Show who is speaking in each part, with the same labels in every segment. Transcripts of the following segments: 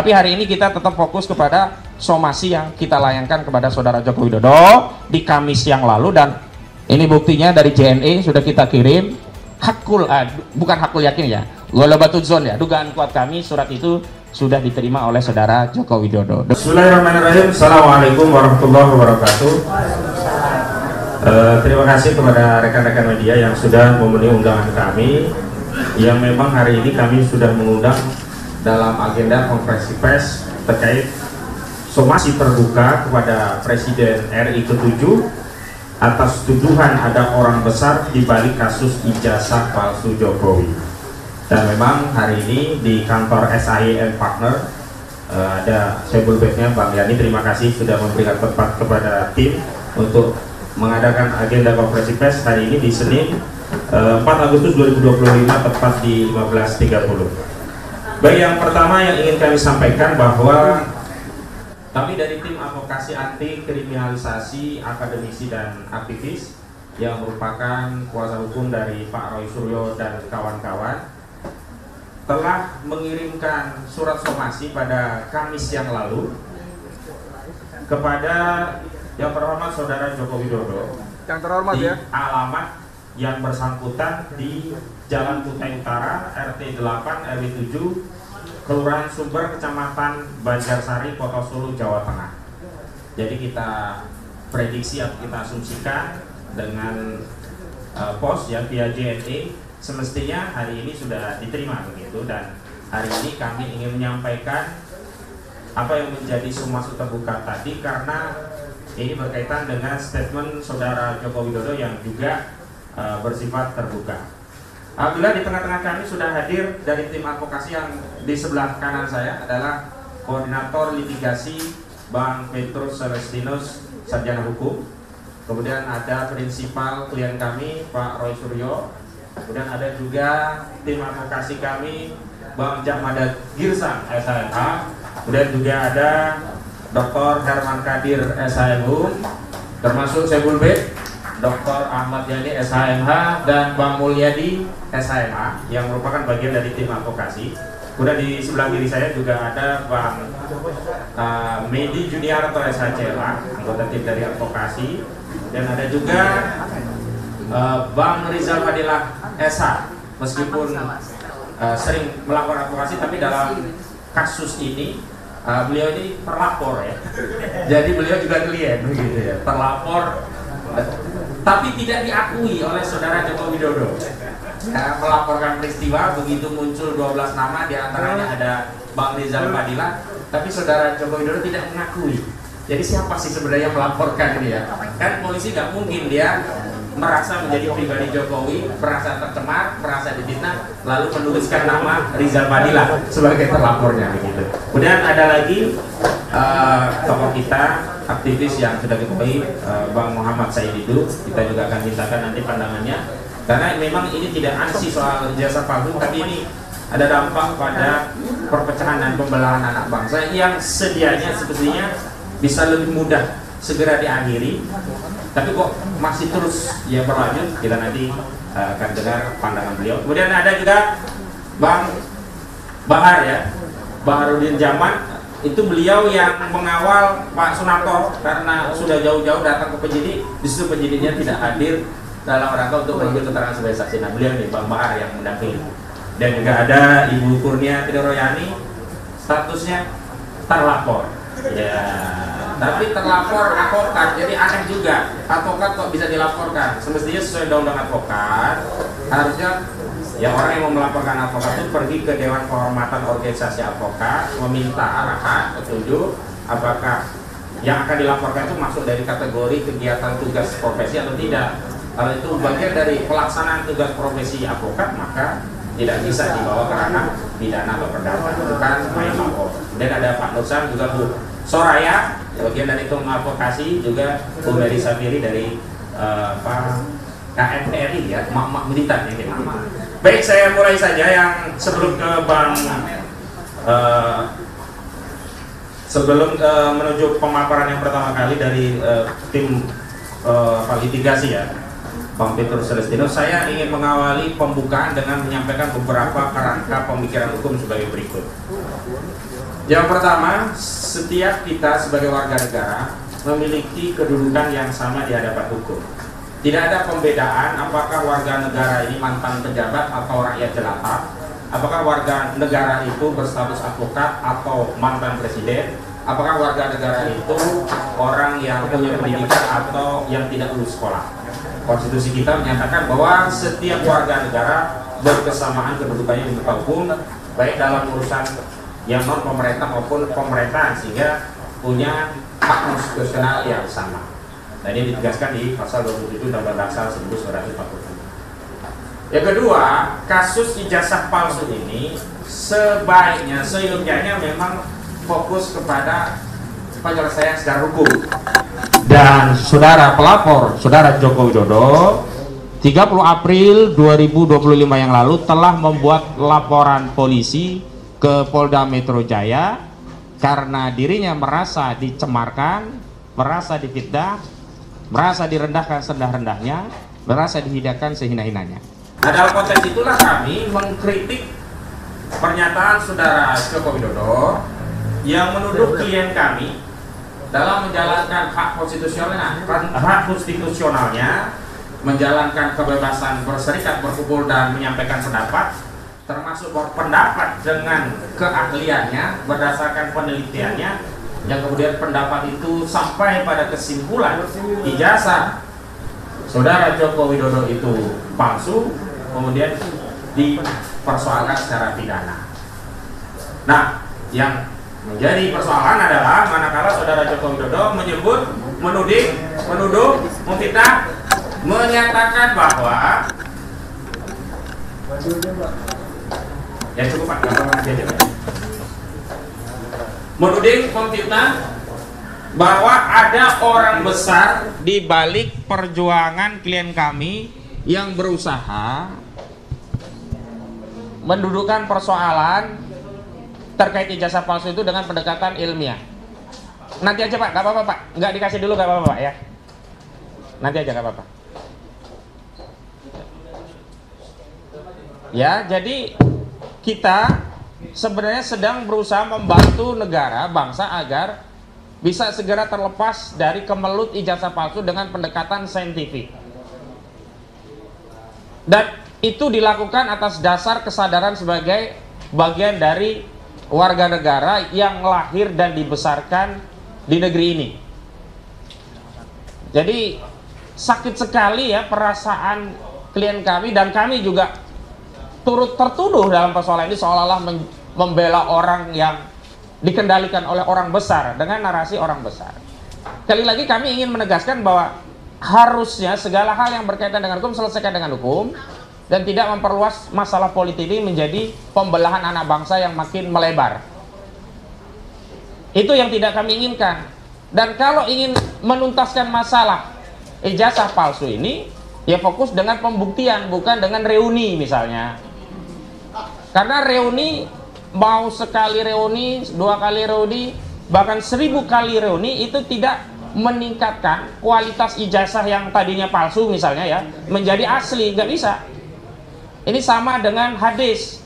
Speaker 1: Tapi hari ini kita tetap fokus kepada somasi yang kita layangkan kepada Saudara Joko Widodo di Kamis yang lalu, dan ini buktinya dari JNE sudah kita kirim. Bukan hakul yakin ya, Golabatuzon ya, dugaan kuat kami, surat itu sudah diterima oleh Saudara Joko Widodo.
Speaker 2: Bismillahirrahmanirrahim. Assalamualaikum warahmatullahi wabarakatuh. Terima kasih kepada rekan-rekan media yang sudah memenuhi undangan kami, yang memang hari ini kami sudah mengundang dalam agenda konferensi pers terkait somasi terbuka kepada Presiden RI ke-7 atas tuduhan ada orang besar di balik kasus ijazah palsu Jokowi. Dan memang hari ini di kantor SIM Partner ada Sebul Bednya Bang Yani. Terima kasih sudah memberikan tempat kepada tim untuk mengadakan agenda konferensi pers hari ini di Senin 4 Agustus 2025 tepat di 15.30. Baik, yang pertama yang ingin kami sampaikan bahwa kami dari tim advokasi anti kriminalisasi akademisi dan aktivis yang merupakan kuasa hukum dari Pak Roy Suryo dan kawan-kawan telah mengirimkan surat somasi pada Kamis yang lalu kepada yang terhormat Saudara Joko Widodo
Speaker 3: yang terhormat
Speaker 2: di
Speaker 3: ya,
Speaker 2: alamat yang bersangkutan di Jalan Kutai Utara RT 8 RW 7 Kelurahan Sumber, Kecamatan Banjarsari, Kota Solo, Jawa Tengah. Jadi kita prediksi atau kita asumsikan dengan pos ya via JNE semestinya hari ini sudah diterima begitu, dan hari ini kami ingin menyampaikan apa yang menjadi somasi terbuka tadi karena ini berkaitan dengan statement Saudara Joko Widodo yang juga bersifat terbuka. Alhamdulillah di tengah-tengah kami sudah hadir dari tim advokasi. Yang di sebelah kanan saya adalah koordinator litigasi Bang Petrus Celestinus, sarjana hukum. Kemudian ada prinsipal klien kami Pak Roy Suryo. Kemudian ada juga tim advokasi kami Bang Jahmada Girsang SHMH. Kemudian juga ada Dr. Herman Kadir SHMU, termasuk Sebul Bed, Dr. Ahmad Yani SHMH, dan Bang Mulyadi SHMA yang merupakan bagian dari tim advokasi. Kemudian di sebelah kiri saya juga ada Bang Medi Juniarto SHCLA, anggota tim dari advokasi, dan ada juga Bang Rizal Fadilah SH, meskipun sering melakukan advokasi, tapi dalam kasus ini beliau ini terlapor ya. Jadi beliau juga klien begitu ya, terlapor tapi tidak diakui oleh Saudara Joko Widodo. Melaporkan peristiwa begitu muncul 12 nama, diantaranya ada Bang Rizal Fadilah, tapi Saudara Joko Widodo tidak mengakui. Jadi siapa sih sebenarnya yang melaporkan ini ya? Kan polisi nggak mungkin dia merasa menjadi pribadi Jokowi, merasa tercemar, merasa difitnah, lalu menuliskan nama Rizal Fadilah sebagai terlapornya begitu. Kemudian ada lagi tokoh kita, aktivis yang sudah diketahui, Bang Muhammad Saididu. Kita juga akan mintakan nanti pandangannya, karena memang ini tidak ansi soal ijazah palsu, tapi ini ada dampak pada perpecahan dan pembelahan anak bangsa yang sedianya sebetulnya bisa lebih mudah segera diakhiri, tapi kok masih terus ya berlanjut. Kita nanti akan dengar pandangan beliau. Kemudian ada juga Bang Bahar ya, Baharudin Zaman. Itu beliau yang mengawal Pak Sunarto karena sudah jauh-jauh datang ke penyidik, disitu penyidiknya tidak hadir dalam rangka untuk mengambil keterangan sebagai saksi. Nah, beliau nih Bang Bahar yang mendampingi. Dan juga ada Ibu Kurnia Tidoroyani, statusnya terlapor. Ya, tapi terlapor advokat, jadi aneh juga. Advokat kok bisa dilaporkan? Semestinya sesuai undang-undang advokat, harusnya ya orang yang mau melaporkan advokat itu pergi ke Dewan Kehormatan Organisasi Advokat, meminta arahan, petunjuk apakah yang akan dilaporkan itu masuk dari kategori kegiatan tugas profesi atau tidak. Kalau itu bagian dari pelaksanaan tugas profesi advokat, maka tidak bisa dibawa ke ranah pidana atau perdata, bukan main lapor. Dan ada Pak Nursan, juga Bu Soraya, bagian dari tim advokasi, juga Bu Mary Safiri dari KMPRI ya, mak-mak militan ya. Baik, saya mulai saja yang sebelum ke Bang menuju pemaparan yang pertama kali dari tim litigasi ya, Bang Petrus Celestinus. Saya ingin mengawali pembukaan dengan menyampaikan beberapa kerangka pemikiran hukum sebagai berikut. Yang pertama, setiap kita sebagai warga negara memiliki kedudukan yang sama di hadapan hukum. Tidak ada pembedaan apakah warga negara ini mantan pejabat atau rakyat jelata, apakah warga negara itu berstatus advokat atau mantan presiden, apakah warga negara itu orang yang punya pendidikan atau yang tidak lulus sekolah. Konstitusi kita menyatakan bahwa setiap warga negara berkesamaan kedudukannya di muka hukum, baik dalam urusan yang non pemerintah maupun pemerintahan, sehingga punya hak konstitusional yang sama. Nah, ini ditegaskan di pasal 27 Undang-Undang Dasar 1945. Yang kedua, kasus ijazah palsu ini sebaiknya, seyogyanya memang fokus kepada penyelesaian secara hukum.
Speaker 1: Dan saudara pelapor, saudara Joko Widodo, 30 April 2025 yang lalu telah membuat laporan polisi ke Polda Metro Jaya karena dirinya merasa dicemarkan, merasa difitnah, merasa direndahkan serendah-rendahnya, merasa dihinakan sehina-hinanya.
Speaker 2: Nah, dalam konteks itulah kami mengkritik pernyataan saudara Joko Widodo yang menuduh klien kami dalam menjalankan hak konstitusionalnya, menjalankan kebebasan berserikat, berkumpul dan menyampaikan pendapat, termasuk berpendapat dengan keahliannya berdasarkan penelitiannya, yang kemudian pendapat itu sampai pada kesimpulan ijazah saudara Joko Widodo itu palsu, kemudian dipersoalkan secara pidana. Nah, yang menjadi persoalan adalah manakala saudara Joko Widodo menyebut, menuduh, memfitnah, menyatakan bahwa ya cukup Pak, menuding, memfitnah bahwa ada orang besar
Speaker 1: di balik perjuangan klien kami yang berusaha mendudukan persoalan terkait ijazah palsu itu dengan pendekatan ilmiah. Nanti aja Pak, nggak apa-apa Pak, nggak dikasih dulu nggak apa-apa Pak ya. Nanti aja nggak apa-apa. Ya, jadi kita sebenarnya sedang berusaha membantu negara, bangsa agar bisa segera terlepas dari kemelut ijazah palsu dengan pendekatan saintifik. Dan itu dilakukan atas dasar kesadaran sebagai bagian dari warga negara yang lahir dan dibesarkan di negeri ini. Jadi sakit sekali ya perasaan klien kami, dan kami juga turut tertuduh dalam persoalan ini seolah-olah membela orang yang dikendalikan oleh orang besar dengan narasi orang besar. Sekali lagi kami ingin menegaskan bahwa harusnya segala hal yang berkaitan dengan hukum selesaikan dengan hukum, dan tidak memperluas masalah politik ini menjadi pembelahan anak bangsa yang makin melebar. Itu yang tidak kami inginkan. Dan kalau ingin menuntaskan masalah ijazah palsu ini, ya fokus dengan pembuktian, bukan dengan reuni misalnya. Karena reuni, mau sekali reuni, 2 kali reuni, bahkan 1000 kali reuni, itu tidak meningkatkan kualitas ijazah yang tadinya palsu misalnya ya, menjadi asli, nggak bisa. Ini sama dengan hadis.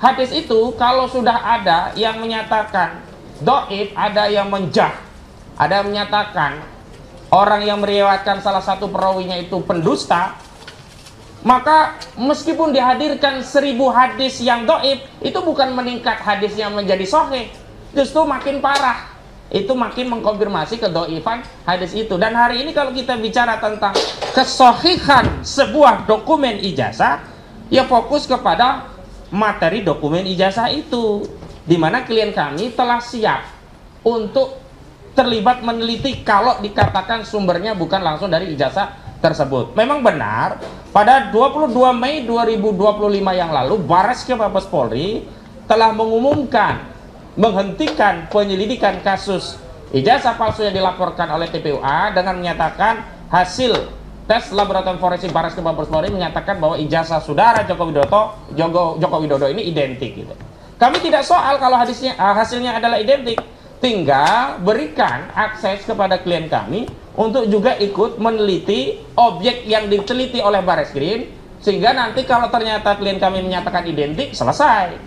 Speaker 1: Hadis itu kalau sudah ada yang menyatakan dhaif, ada yang menjah, ada yang menyatakan orang yang meriwayatkan salah satu perawinya itu pendusta, maka meskipun dihadirkan 1000 hadis yang dhaif, itu bukan meningkat hadisnya menjadi sahih, justru makin parah. Itu makin mengkonfirmasi kedhaifan hadis itu. Dan hari ini kalau kita bicara tentang kesahihan sebuah dokumen ijazah, ya fokus kepada materi dokumen ijazah itu, di mana klien kami telah siap untuk terlibat meneliti kalau dikatakan sumbernya bukan langsung dari ijazah tersebut. Memang benar, pada 22 Mei 2025 yang lalu, Bareskrim Mabes Polri telah mengumumkan menghentikan penyelidikan kasus ijazah palsu yang dilaporkan oleh TPUA dengan menyatakan hasil tes laboratorium forensik Bareskrim Mabes Polri menyatakan bahwa ijazah saudara Joko Widodo ini identik gitu. Kami tidak soal kalau hasilnya adalah identik, tinggal berikan akses kepada klien kami untuk juga ikut meneliti objek yang diteliti oleh Bareskrim, sehingga nanti kalau ternyata klien kami menyatakan identik, selesai.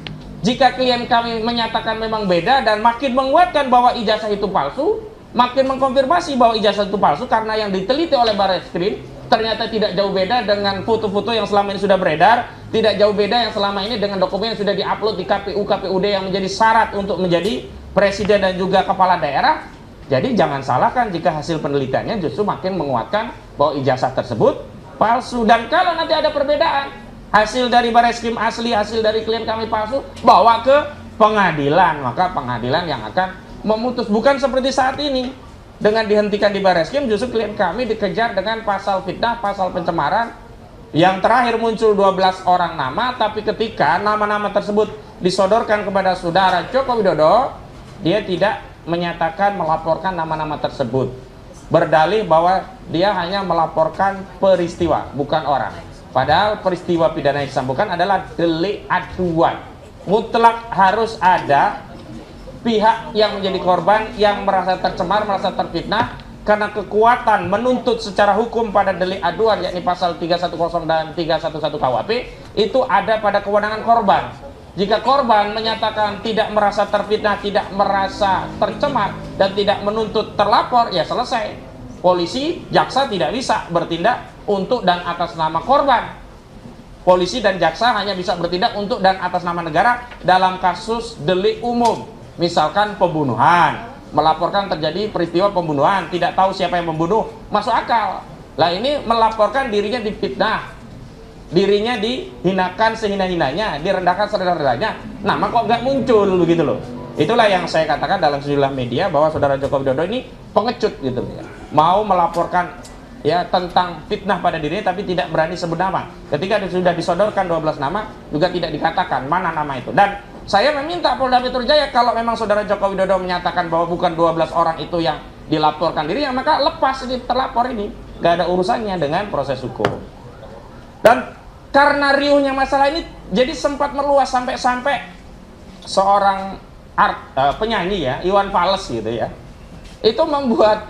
Speaker 1: Jika klien kami menyatakan memang beda dan makin menguatkan bahwa ijazah itu palsu, makin mengkonfirmasi bahwa ijazah itu palsu karena yang diteliti oleh Barreskrim ternyata tidak jauh beda dengan foto-foto yang selama ini sudah beredar, tidak jauh beda yang selama ini dengan dokumen yang sudah diupload di KPU, KPUD yang menjadi syarat untuk menjadi presiden dan juga kepala daerah. Jadi jangan salahkan jika hasil penelitiannya justru makin menguatkan bahwa ijazah tersebut palsu. Dan kalau nanti ada perbedaan, hasil dari Barreskrim asli, hasil dari klien kami palsu, bawa ke pengadilan, maka pengadilan yang akan memutus. Bukan seperti saat ini, dengan dihentikan di Barreskrim justru klien kami dikejar dengan pasal fitnah, pasal pencemaran, yang terakhir muncul 12 orang nama, tapi ketika nama-nama tersebut disodorkan kepada saudara Joko Widodo, dia tidak menyatakan melaporkan nama-nama tersebut, berdalih bahwa dia hanya melaporkan peristiwa, bukan orang. Padahal peristiwa pidana yang disambungkan adalah delik aduan. Mutlak harus ada pihak yang menjadi korban yang merasa tercemar, merasa terfitnah karena kekuatan menuntut secara hukum pada delik aduan, yakni pasal 310 dan 311 KUHP, itu ada pada kewenangan korban. Jika korban menyatakan tidak merasa terfitnah, tidak merasa tercemar, dan tidak menuntut terlapor, ya selesai. Polisi, jaksa tidak bisa bertindak untuk dan atas nama korban. Polisi dan jaksa hanya bisa bertindak untuk dan atas nama negara dalam kasus delik umum. Misalkan pembunuhan, melaporkan terjadi peristiwa pembunuhan, tidak tahu siapa yang membunuh, masuk akal. Lah ini melaporkan dirinya difitnah, dirinya dihinakan sehina-hinanya, direndahkan serendah-rendahnya, nama kok nggak muncul begitu loh. Itulah yang saya katakan dalam sejumlah media bahwa saudara Joko Widodo ini pengecut gitu ya. Mau melaporkan ya tentang fitnah pada dirinya tapi tidak berani sebut nama. Ketika sudah disodorkan 12 nama juga tidak dikatakan mana nama itu. Dan saya meminta Polda Metro Jaya kalau memang saudara Joko Widodo menyatakan bahwa bukan 12 orang itu yang dilaporkan dirinya, maka lepas ini terlapor ini, gak ada urusannya dengan proses hukum. Dan karena riuhnya masalah ini jadi sempat meluas sampai seorang penyanyi ya, Iwan Fals gitu ya, itu membuat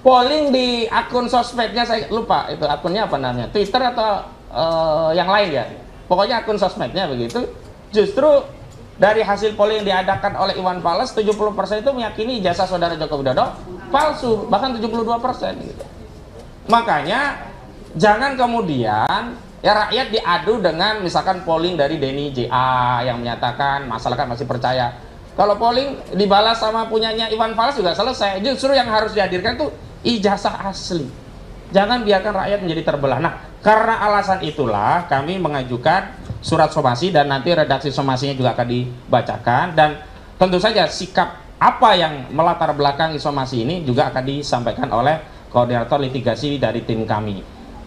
Speaker 1: polling di akun sosmednya, saya lupa itu akunnya apa namanya, Twitter atau yang lain ya, pokoknya akun sosmednya begitu. Justru dari hasil polling yang diadakan oleh Iwan Fals, 70% itu meyakini ijazah saudara Joko Widodo palsu, bahkan 72% gitu. Makanya jangan kemudian ya rakyat diadu dengan misalkan polling dari Denny JA yang menyatakan masyarakat masih percaya. Kalau polling dibalas sama punyanya Iwan Fals juga selesai. Justru yang harus dihadirkan itu ijazah asli. Jangan biarkan rakyat menjadi terbelah. Nah, karena alasan itulah kami mengajukan surat somasi dan nanti redaksi somasinya juga akan dibacakan, dan tentu saja sikap apa yang melatar belakang somasi ini juga akan disampaikan oleh koordinator litigasi dari tim kami.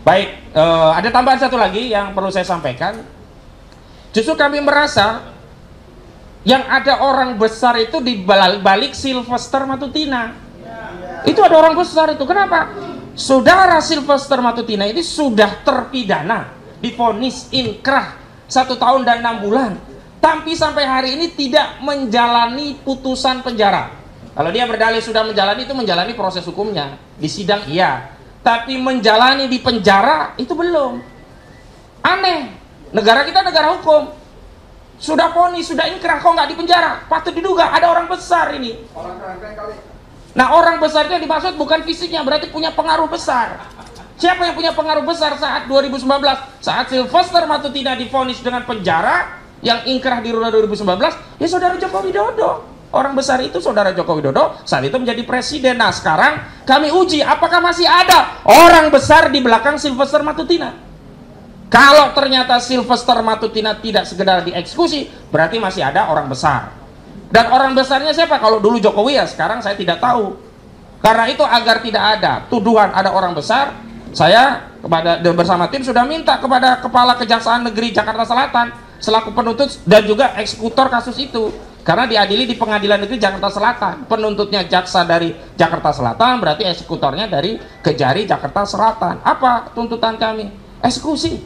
Speaker 1: Baik, ada tambahan satu lagi yang perlu saya sampaikan. Justru kami merasa yang ada orang besar itu di balik Sylvester Matutina. Itu ada orang besar itu. Kenapa? Saudara Sylvester Matutina ini sudah terpidana, divonis inkrah 1 tahun dan 6 bulan. Tapi sampai hari ini tidak menjalani putusan penjara. Kalau dia berdalih sudah menjalani, itu menjalani proses hukumnya. Di sidang iya. Tapi menjalani di penjara itu belum. Aneh, negara kita negara hukum, sudah vonis, sudah inkrah, kok nggak di penjara? Patut diduga ada orang besar ini. Nah, orang besar itu yang dimaksud bukan fisiknya, berarti punya pengaruh besar. Siapa yang punya pengaruh besar saat 2019? Saat Sylvester Matutina divonis dengan penjara, yang inkrah di 2019, ya saudara Joko Widodo. Orang besar itu saudara Joko Widodo saat itu menjadi presiden. Nah, sekarang kami uji apakah masih ada orang besar di belakang Sylvester Matutina. Kalau ternyata Sylvester Matutina tidak sekedar dieksekusi, berarti masih ada orang besar. Dan orang besarnya siapa? Kalau dulu Jokowi, ya sekarang saya tidak tahu. Karena itu agar tidak ada tuduhan ada orang besar, saya bersama tim sudah minta kepada Kepala Kejaksaan Negeri Jakarta Selatan selaku penuntut dan juga eksekutor kasus itu. Karena diadili di Pengadilan Negeri Jakarta Selatan. Penuntutnya jaksa dari Jakarta Selatan, berarti eksekutornya dari Kejari Jakarta Selatan. Apa tuntutan kami? Eksekusi.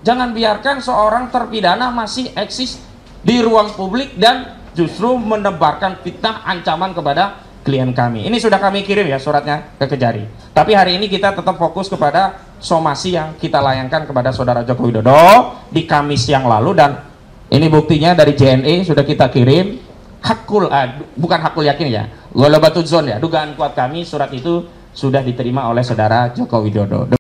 Speaker 1: Jangan biarkan seorang terpidana masih eksis di ruang publik dan justru menebarkan fitnah ancaman kepada klien kami. Ini sudah kami kirim ya suratnya ke Kejari. Tapi hari ini kita tetap fokus kepada somasi yang kita layangkan kepada saudara Joko Widodo di Kamis yang lalu, dan Ini buktinya dari JNE sudah kita kirim. Bukan hakul yakin ya, ghalabatul dzon ya, dugaan kuat kami, surat itu sudah diterima oleh saudara Joko Widodo.